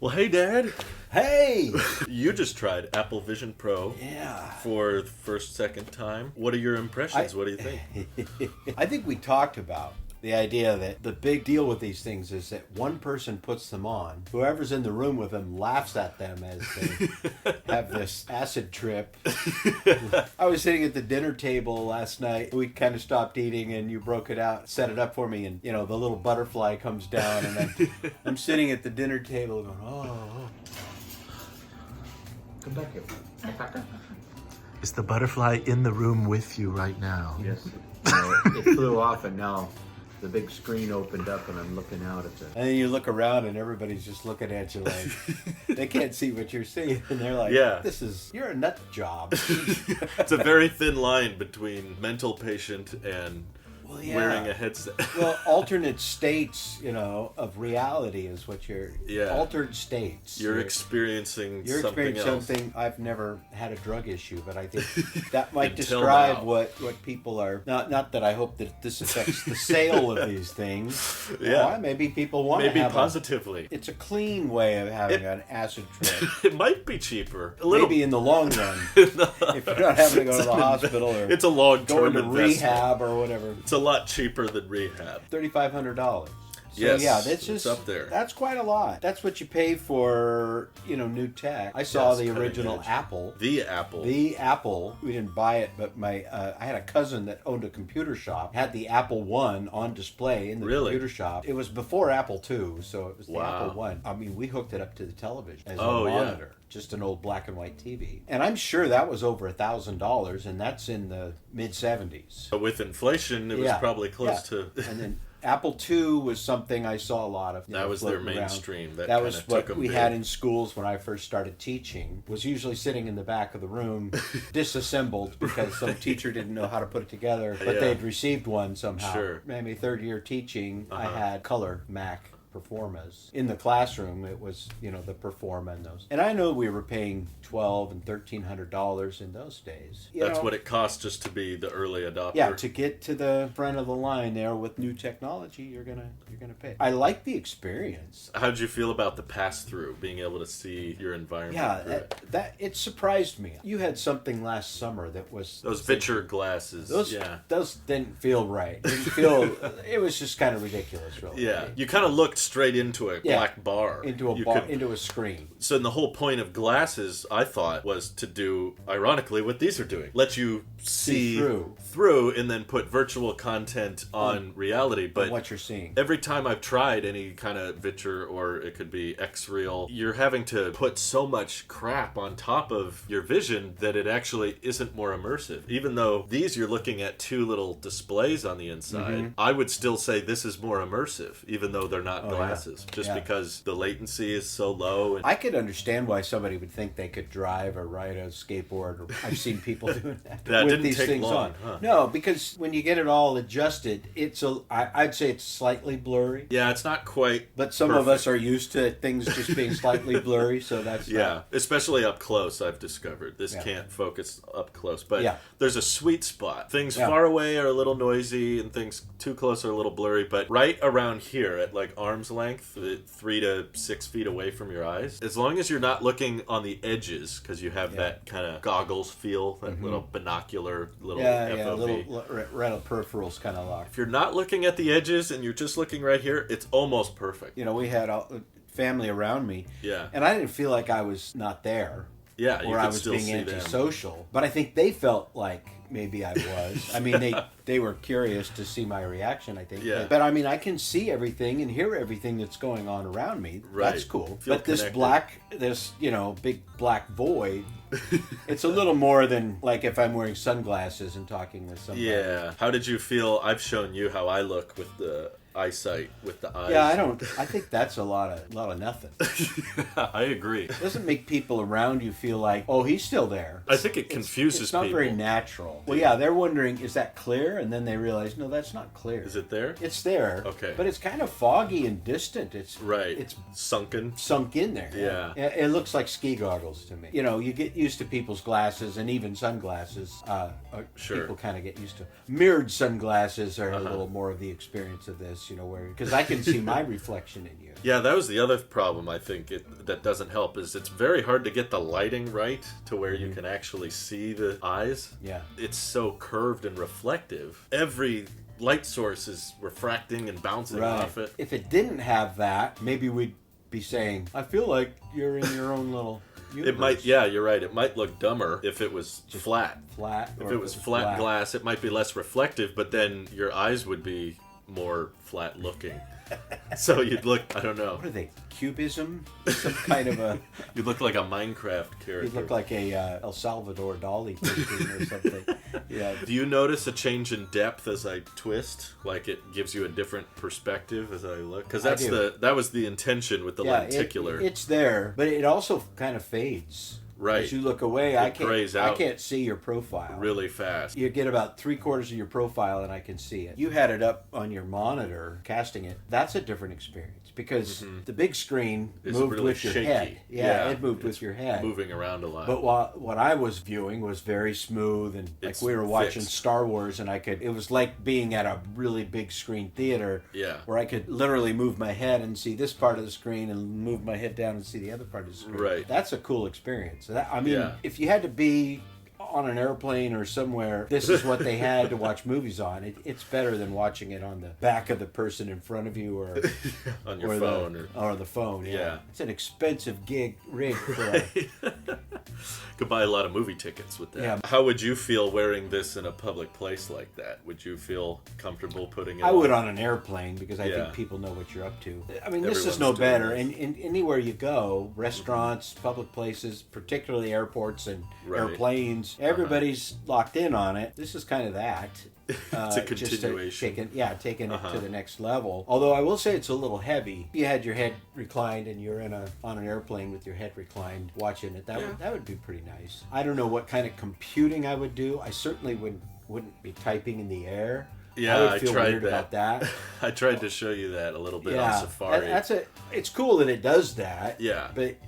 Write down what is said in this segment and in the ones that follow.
Well, hey, Dad. Hey! You just tried Apple Vision Pro Yeah. for the first, second time. What are your impressions? What do you think? I think we talked about the idea that the big deal with these things is that one person puts them on. Whoever's in the room with them laughs at them as they have this acid trip. I was sitting at the dinner table last night. We kind of stopped eating and you broke it out, set it up for me, and the little butterfly comes down and I'm sitting at the dinner table going, oh. Come back here. Is the butterfly in the room with you right now? Yes. It flew off and now the big screen opened up and I'm looking out at the... And then you look around and everybody's just looking at you like, they can't see what you're seeing. And they're like, Yeah. you're a nut job. It's a very thin line between mental patient and wearing a headset. Well, alternate states, of reality is what you're... Yeah. Altered states. You're experiencing You're something experiencing else. something. I've never had a drug issue, but I think that might Until describe now. what people are... Not that I hope that this affects the sale of these things. Yeah. Well, maybe people want to Maybe have positively. It's a clean way of having an acid trip. It might be cheaper. A little. Maybe in the long run, if you're not having to go to the hospital or It's a long-term going to investment. rehab or whatever. It's a lot cheaper than rehab. $3,500. So Yes, yeah, that's it's just up there. That's quite a lot. That's what you pay for, new tech. I saw Yes, the cutting original edge. Apple. The Apple. The Apple. We didn't buy it, but I had a cousin that owned a computer shop. Had the Apple One on display in the Really? computer shop. It was before Apple II, so it was the Wow. Apple One. I mean, we hooked it up to the television as Oh, a yeah. monitor. Just an old black and white TV. And I'm sure that was over $1,000, and that's in the mid-'70s. But with inflation, it was probably close to... And then Apple II was something I saw a lot of. That was their floating around. mainstream. That That was kinda what took 'em we big. had in schools when I first started teaching. Was usually sitting in the back of the room, disassembled because some teacher didn't know how to put it together, but Yeah. they'd received one somehow. Sure. Maybe third year teaching, I Uh-huh. had color Mac Performas. In the classroom, it was, the Performa and those. And I know we were paying $1,200 and $1,300 in those days. That's what it costs just to be the early adopter. Yeah, to get to the front of the line there with new technology, you're gonna pay. I like the experience. How'd you feel about the pass-through, being able to see your environment through Yeah, it? that it surprised me. You had something last summer that was Those Vitcher glasses. Those didn't feel right. Didn't feel. It was just kind of ridiculous, really. Yeah, you kind of looked straight into a black bar. Into a You bar, could- into a screen. So the whole point of glasses, I thought, was to do, ironically, what these are doing. Let you see through and then put virtual content on reality. But what you're seeing. every time I've tried any kind of Vitcher, or it could be X-Real, you're having to put so much crap on top of your vision that it actually isn't more immersive. Even though these, you're looking at two little displays on the inside, I would still say this is more immersive, even though they're not glasses. Just because the latency is so low. And I could understand why somebody would think they could drive or ride a skateboard. I've seen people doing that, That with didn't these take things long, on. huh? No, because when you get it all adjusted, I'd say it's slightly blurry. yeah, it's not quite. But some of us are used to things just being slightly blurry, so that's Yeah, especially up close, I've discovered. This can't focus up close. But there's a sweet spot. Things far away are a little noisy, and things too close are a little blurry. But right around here, at like arm's length, 3 to 6 feet away from your eyes, as long as you're not looking on the edges, because you have that kind of goggles feel, that little binocular, little FOV. little retinal peripherals kind of lock. If you're not looking at the edges and you're just looking right here, it's almost perfect. We had a family around me, and I didn't feel like I was not there. Yeah, you or could I was still being see them. antisocial. But I think they felt like maybe I was. I mean, they were curious to see my reaction, I think. Yeah. But I mean, I can see everything and hear everything that's going on around me. Right. That's cool. Feel but this connected. big black void, it's a little more than like if I'm wearing sunglasses and talking with somebody. Yeah. How did you feel? I've shown you how I look with the EyeSight, with the eyes. Yeah, I think that's a lot of nothing. I agree. It doesn't make people around you feel like, oh, he's still there. I think it confuses it's not people. very natural. Well, yeah, they're wondering, is that clear? And then they realize, no, that's not clear. Is it there? It's there. Okay. But it's kind of foggy and distant. It's Right. It's sunken. sunk in there. Yeah. It looks like ski goggles to me. You get used to people's glasses and even sunglasses. Sure. People kind of get used to. Mirrored sunglasses are a little more of the experience of this. this, where because I can see my reflection in you. Yeah, that was the other problem I think that doesn't help is it's very hard to get the lighting right to where you can actually see the eyes. Yeah. It's so curved and reflective. Every light source is refracting and bouncing off it. If it didn't have that, maybe we'd be saying, I feel like you're in your own little universe. It might, yeah, you're right. It might look dumber if it was just flat. If it was flat glass, it might be less reflective, but then your eyes would be more flat looking. So you'd look, I don't know. What are they? Cubism? Some kind of a... You look like a Minecraft character. You look like a El Salvador Dali painting or something. Yeah. Do you notice a change in depth as I twist? Like it gives you a different perspective as I look? Because that was the intention with the lenticular. It's there, but it also kind of fades. Right. As you look away, I can't see your profile. Really fast. You get about 3/4 of your profile and I can see it. You had it up on your monitor, casting it. That's a different experience because the big screen moved really with your shaky. head. Yeah, it moved with your head. Moving around a lot. But what I was viewing was very smooth and like we were watching Star Wars and it was like being at a really big screen theater where I could literally move my head and see this part of the screen and move my head down and see the other part of the screen. Right. That's a cool experience. If you had to be on an airplane or somewhere, this is what they had to watch movies on. It's better than watching it on the back of the person in front of you or on your phone or the phone. Yeah. It's an expensive rig for could buy a lot of movie tickets with that. Yeah. How would you feel wearing this in a public place like that? Would you feel comfortable putting it I would on an airplane because I think people know what you're up to. I mean, this is no better. And anywhere you go, restaurants, public places, particularly airports and airplanes, everybody's locked in on it. This is kind of that. It's a continuation. Taking it to the next level. Although I will say it's a little heavy. If you had your head reclined and you're on an airplane with your head reclined watching it, that would be pretty nice. I don't know what kind of computing I would do. I certainly wouldn't be typing in the air. Yeah, I feel tried weird that. about that. I tried to show you that a little bit on Safari. It's cool that it does that. Yeah. But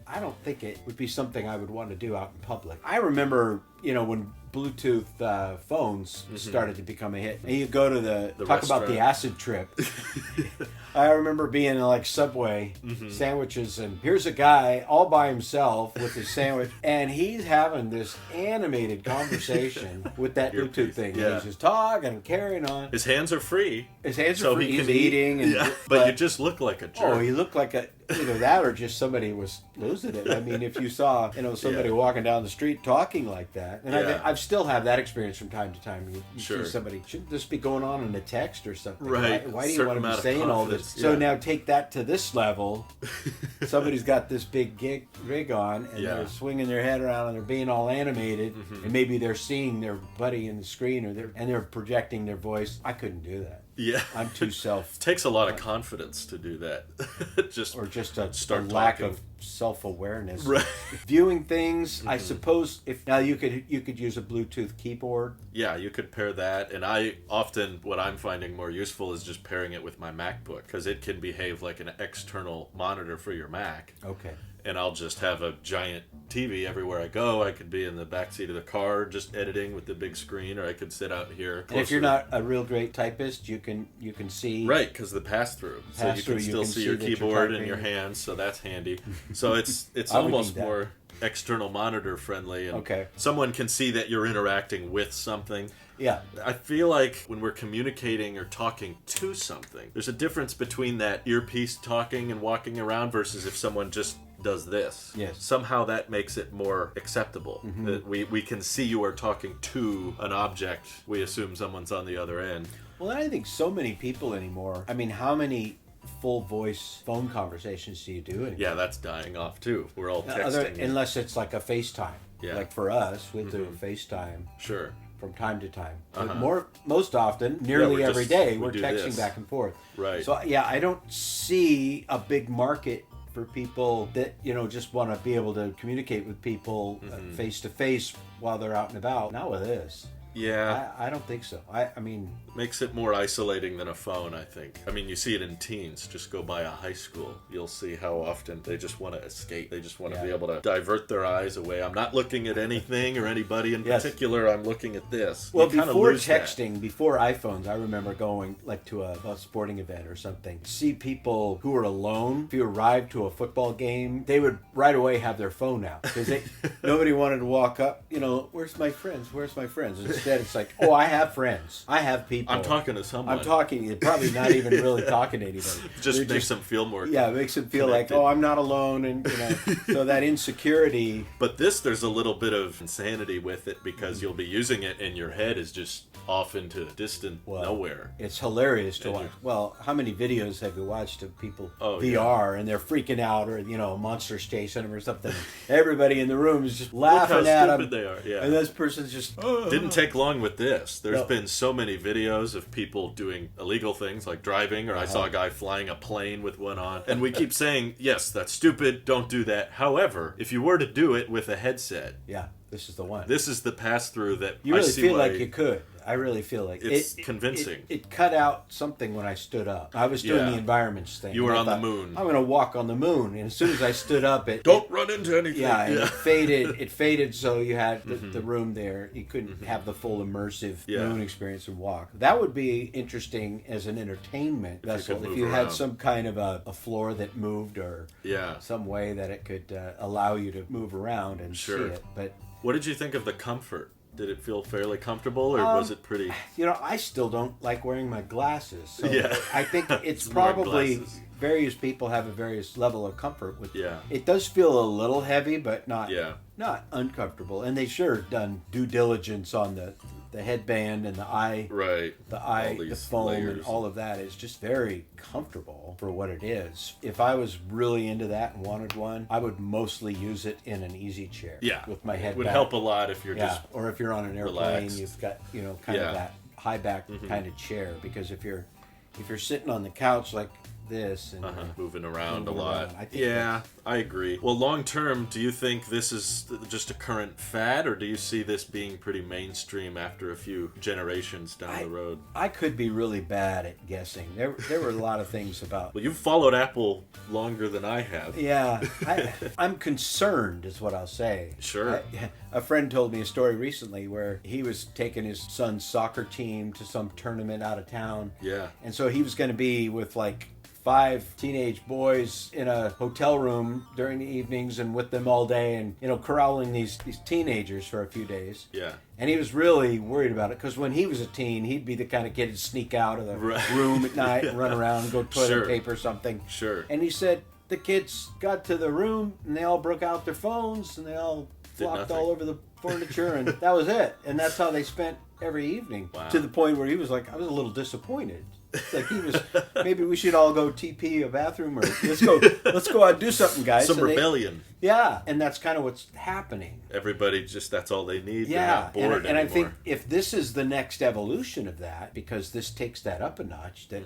I don't think it would be something I would want to do out in public. I remember, when Bluetooth phones started to become a hit. And you go to the talk restaurant. about the acid trip. I remember being in like Subway sandwiches, and here's a guy all by himself with his sandwich, and he's having this animated conversation with that Bluetooth thing. Yeah. And he's just talking and carrying on. His hands are free. His hands so are free. He can he's eating. And, but you just look like a jerk. Oh, he looked like either that or just somebody was losing it. I mean, if you saw somebody walking down the street talking like that, and I still have that experience from time to time. You see somebody, shouldn't this be going on in a text or something? Right. Why do you want to be saying all this? So now take that to this level. Somebody's got this big rig on, and they're swinging their head around, and they're being all animated, and maybe they're seeing their buddy in the screen, and they're projecting their voice. I couldn't do that. Yeah, I'm too self. It takes a lot of confidence to do that. just a lack of self-awareness. Right. Viewing things, I suppose. If now you could use a Bluetooth keyboard. Yeah, you could pair that, and what I'm finding more useful is just pairing it with my MacBook because it can behave like an external monitor for your Mac. Okay. And I'll just have a giant TV everywhere I go. I could be in the backseat of the car just editing with the big screen, or I could sit out here. And if you're not a real great typist, you can see. Right, because the pass-through. So you can still see your keyboard and your hands, so that's handy. So it's almost more external monitor friendly. And someone can see that you're interacting with something. Yeah. I feel like when we're communicating or talking to something, there's a difference between that earpiece talking and walking around versus if someone just does this. Yes. Somehow that makes it more acceptable. That we can see you are talking to an object. We assume someone's on the other end. Well, I think so many people anymore. I mean, how many full voice phone conversations do you do anymore? Yeah, that's dying off too. We're all texting. Unless it's like a FaceTime. Yeah. Like for us, we do a FaceTime. Sure. From time to time. But most often, nearly every day, we're texting back and forth. Right. So I don't see a big market for people that just want to be able to communicate with people face to face while they're out and about. Not with this. Yeah. I don't think so. I mean... Makes it more isolating than a phone, I think. I mean, you see it in teens. Just go by a high school. You'll see how often they just want to escape. They just want to be able to divert their eyes away. I'm not looking at anything or anybody in particular. I'm looking at this. Well, before texting, before iPhones, I remember going like to a sporting event or something. See people who were alone. If you arrived to a football game, they would right away have their phone out because nobody wanted to walk up. You know, where's my friends? Where's my friends? Instead, it's like, oh, I have friends. I have people. I'm talking to someone. I'm talking. Probably not even really talking to anybody. Just makes them feel more. Yeah, it makes them feel connected. Like, oh, I'm not alone, and so that insecurity. But there's a little bit of insanity with it because you'll be using it, and your head is just off into distant nowhere. It's hilarious to watch. Well, how many videos have you watched of people VR and they're freaking out, or monsters chasing them or something? Everybody in the room is just laughing at them. They are. Yeah. And this person's just didn't take long with this. There's been so many videos of people doing illegal things like driving, or I saw a guy flying a plane with one on. And we keep saying, yes, that's stupid. Don't do that. However, if you were to do it with a headset, this is the one. This is the pass-through that you really feel like you could. I really feel like it's convincing. It cut out something when I stood up. I was doing the environments thing. You were on the moon. I'm going to walk on the moon. And as soon as I stood up, don't run into anything. Yeah, and it faded. It faded, so you had the room there. You couldn't have the full immersive moon experience and walk. That would be interesting as an entertainment vessel if you had some kind of a floor that moved, or some way that it could allow you to move around and see it. But what did you think of the comfort? Did it feel fairly comfortable, or was it pretty... I still don't like wearing my glasses. So I think it's probably... Various people have a various level of comfort with it. It does feel a little heavy, but not uncomfortable. And they sure done due diligence on the headband and the eye, the foam, layers. And all of that is just very comfortable for what it is. If I was really into that and wanted one, I would mostly use it in an easy chair. With my head. It would help a lot if you're just or if you're on an airplane, relaxed. You've got kind of that high back kind of chair, because if you're sitting on the couch like this and moving around a lot. I agree. Well, long term, do you think this is just a current fad, or do you see this being pretty mainstream after a few generations down the road? I could be really bad at guessing. There were a lot of things about... Well, you've followed Apple longer than I have. Yeah. I'm concerned, is what I'll say. Sure. A friend told me a story recently where he was taking his son's soccer team to some tournament out of town. Yeah. And so he was going to be with 5 teenage boys in a hotel room during the evenings and with them all day, and corralling these teenagers for a few days. Yeah. And he was really worried about it, because when he was a teen, he'd be the kind of kid to sneak out of the room at night and run around and go toilet paper or something. Sure. And he said the kids got to the room and they all broke out their phones and they all flopped all over the furniture, and that was it. And that's how they spent every evening. Wow. To the point where he was like, I was a little disappointed. It's like he was, maybe we should all go TP a bathroom, or let's go out and do something, guys. Some rebellion. And that's kind of what's happening. Everybody that's all they need. They're not bored and I think if this is the next evolution of that, because this takes that up a notch, that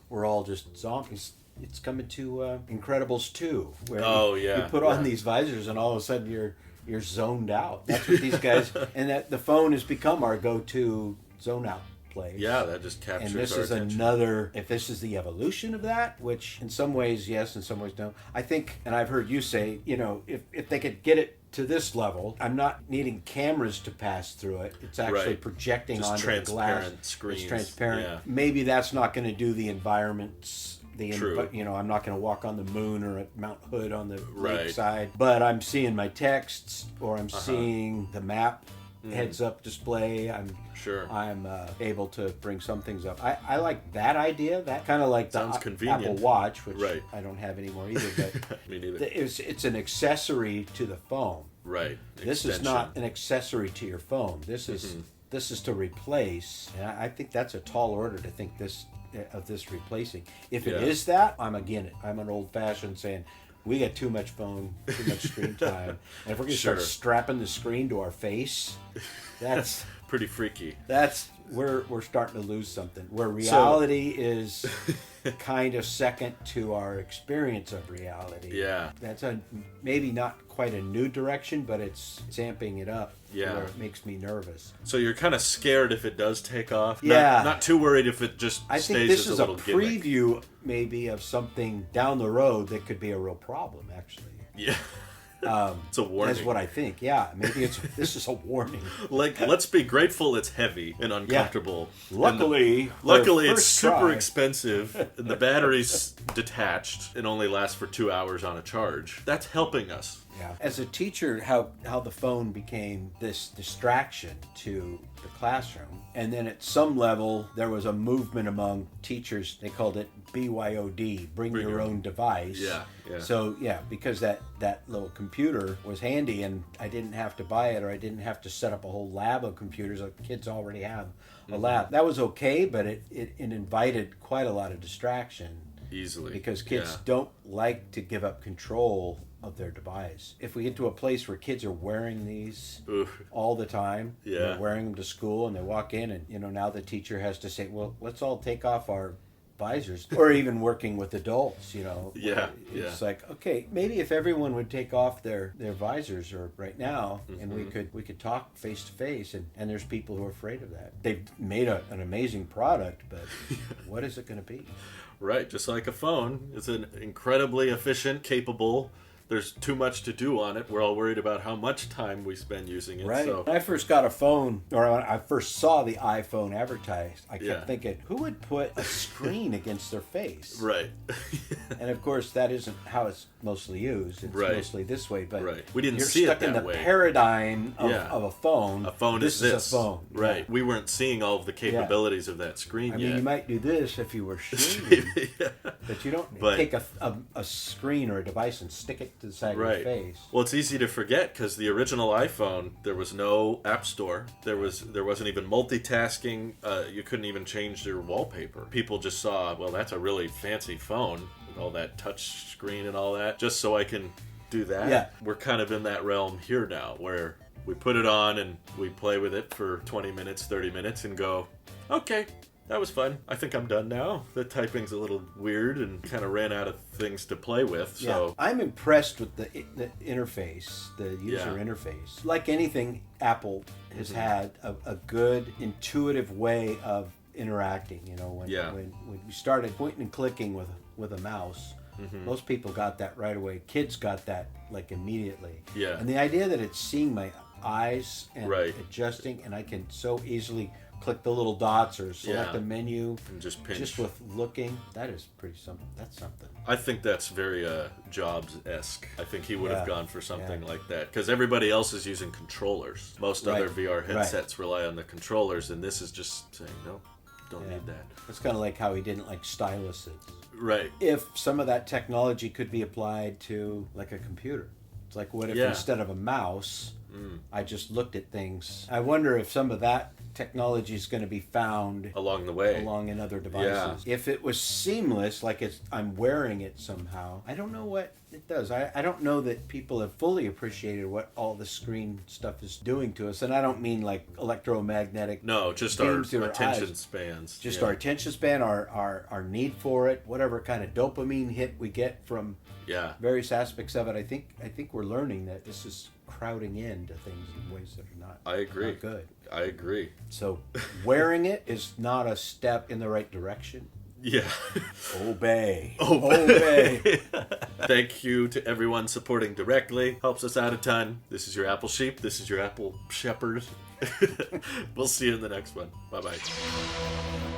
we're all just zombies. It's coming to Incredibles 2, where you put on these visors and all of a sudden you're zoned out. That's what these guys, and that the phone has become our go-to zone out place. Yeah, that just captures And this our is attention. if this is the evolution of that, which in some ways yes, in some ways no. I think, and I've heard you say, if they could get it to this level, I'm not needing cameras to pass through it. It's actually projecting just onto the glass. Screens. It's transparent. Yeah. Maybe that's not going to do the environments. True. I'm not going to walk on the moon or at Mount Hood on the lakeside, but I'm seeing my texts, or I'm seeing the map heads-up display. I'm able to bring some things up. I like that idea. That kind of like the Apple Watch, which I don't have anymore either. But me neither. It's an accessory to the phone. Right. This is not an accessory to your phone. This is to replace. And I think that's a tall order to think of this replacing. If it is that, I'm again it. I'm an old-fashioned saying, we got too much phone, too much screen time. And if we're going to start strapping the screen to our face, that's pretty freaky. That's we're starting to lose something. Where reality is kind of second to our experience of reality. Yeah. That's maybe not quite a new direction, but it's amping it up. Yeah. Where it makes me nervous. So you're kind of scared if it does take off. Yeah. Not too worried if it just I stays think this as is a little preview maybe of something down the road that could be a real problem, actually. Yeah. It's a warning. That's what I think. Yeah, maybe this is a warning. Like, let's be grateful it's heavy and uncomfortable. Yeah. Luckily it's super expensive, and the battery's detached and only lasts for 2 hours on a charge. That's helping us. Yeah. As a teacher, how the phone became this distraction to the classroom, and then at some level there was a movement among teachers. They called it BYOD, bring your own device. Yeah. So because that little computer was handy, and I didn't have to buy it, or I didn't have to set up a whole lab of computers. Like kids already have a lab. That was okay, but it invited quite a lot of distraction. Easily. Because kids don't like to give up control of their device. If we get to a place where kids are wearing these all the time, they're wearing them to school, and they walk in, and now the teacher has to say, well, let's all take off our visors, or even working with adults, it's like, okay, maybe if everyone would take off their visors or right now, and we could talk face to face, and there's people who are afraid of that. They've made an amazing product, but what is it going to be? Right, just like a phone. It's an incredibly efficient, capable. There's too much to do on it. We're all worried about how much time we spend using it. Right. So. When I first got a phone, or when I first saw the iPhone advertised, I kept thinking, who would put a screen against their face? Right. And of course, that isn't how it's mostly used. It's mostly this way. But we didn't see it that way. You're stuck in the paradigm of a phone. A phone is this. A phone. Right. Yeah. We weren't seeing all of the capabilities of that screen yet. I mean, you might do this if you were streaming, but you don't take a screen or a device and stick it to the side of your face. Well, it's easy to forget because the original iPhone, there was no app store. There wasn't even multitasking. You couldn't even change your wallpaper. People just saw, well, that's a really fancy phone with all that touch screen and all that, just so I can do that. Yeah. We're kind of in that realm here now where we put it on and we play with it for 20 minutes, 30 minutes and go, okay, that was fun. I think I'm done now. The typing's a little weird and kind of ran out of things to play with. So I'm impressed with the interface, the user interface. Like anything, Apple has had a good, intuitive way of interacting. When you started pointing and clicking with a mouse, most people got that right away. Kids got that like immediately. Yeah. And the idea that it's seeing my eyes and adjusting, and I can so easily click the little dots or select a menu and just pinch. Just with looking, that is pretty something. That's something. I think that's very Jobs-esque. I think he would have gone for something like that because everybody else is using controllers. Most other VR headsets rely on the controllers, and this is just saying no, don't need that. It's kind of like how he didn't like styluses. Right. If some of that technology could be applied to like a computer, it's like, what if instead of a mouse, I just looked at things? I wonder if some of that technology is going to be found along the way, along in other devices. If it was seamless, like I'm wearing it somehow, I don't know what it does. I don't know that people have fully appreciated what all the screen stuff is doing to us, and I don't mean like electromagnetic. No, just our attention spans. Just our attention span, our need for it, whatever kind of dopamine hit we get from various aspects of it. I think we're learning that this is crowding into things in ways that are not. I agree. Not good. I agree. So wearing it is not a step in the right direction. Yeah. Obey. Obey. Thank you to everyone supporting directly. Helps us out a ton. This is your Apple Sheep. This is your Apple Shepherd. We'll see you in the next one. Bye-bye.